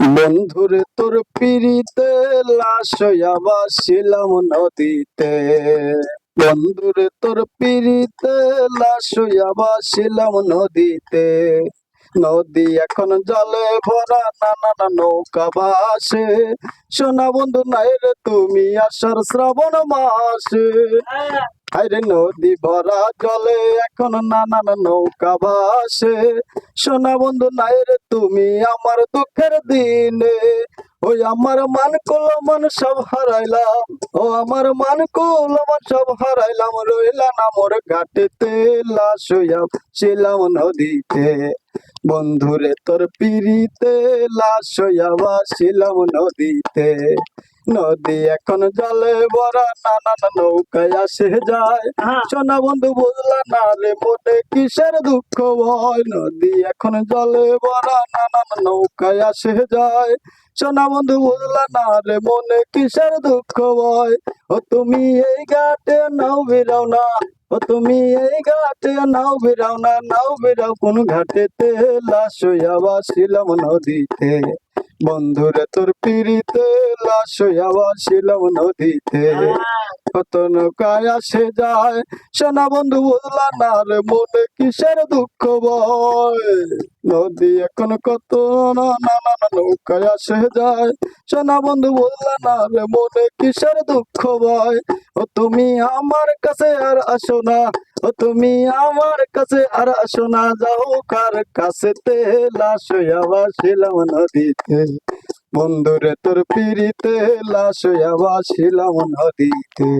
বন্ধুরে তোর পিড়িতে লাশ হইয়া ভাসিলাম নদীতে। বন্ধুরে তোর পিড়িতে লাশ হইয়া ভাসিলাম নদীতে। নদী এখন জলে ভরা, নানান নৌকা ভাসে। সোনা বন্ধু নাই রে তুমি আষাঢ় শ্রাবণ মাসে। আরে নদী ভরা জলে এখন নানান নৌকা ভাসে। সোনা বন্ধু নাই রে তুমি আমার দুঃখের দিনে। ওই আমার মান কুলমান সব হারাইলাম, ও আমার মান কুলমান সব হারাইলাম। রইলা না মোর ঘাটেতে লাশ হইয়া ছিলাম নদীতে। বন্ধুরে তোর পিড়িতে লাশ হইয়া ভাসিলাম নদীতে। নদী এখন জলে ভরা, নানান নৌকায় আসে যায়। সোনা বন্ধু বুঝলা না রে মনে কিসের দুঃখ ভয়। নদী এখন জলে ভরা, নানান নৌকায় আসে যায়। সোনা বন্ধু বুঝলা না রে মনে কিসের দুঃখ ভয়। ও তুমি এই ঘাটে নাও বেরাও না, ও তুমি এই ঘাটে নাও বেরাও না, নাও বেরাও কোন ঘাটেতে লাশ হইয়া ভাসিলাম নদীতে। বন্ধুরে তোর পিড়িতে লাশ হইয়া ভাসিলাম নদীতে। কত নৌকায় আসে যায়, সোনা বন্ধু বুঝলা না রে মনে কিসের দুঃখ ভয়। নদী এখন কত নানান নৌকায় আসে যায়। সোনা বন্ধু বুঝলা না রে মনে কিসের দুঃখ ভয়। ও তুমি আমার কাছে আর আসো না, ও তুমি আমার কাছে আর আসো না। যাও কার কাছেতে লাশ হইয়া ভাসিলাম নদীতে। বন্ধুরে তোর পিড়িতে লাশ হইয়া ভাসিলাম নদীতে।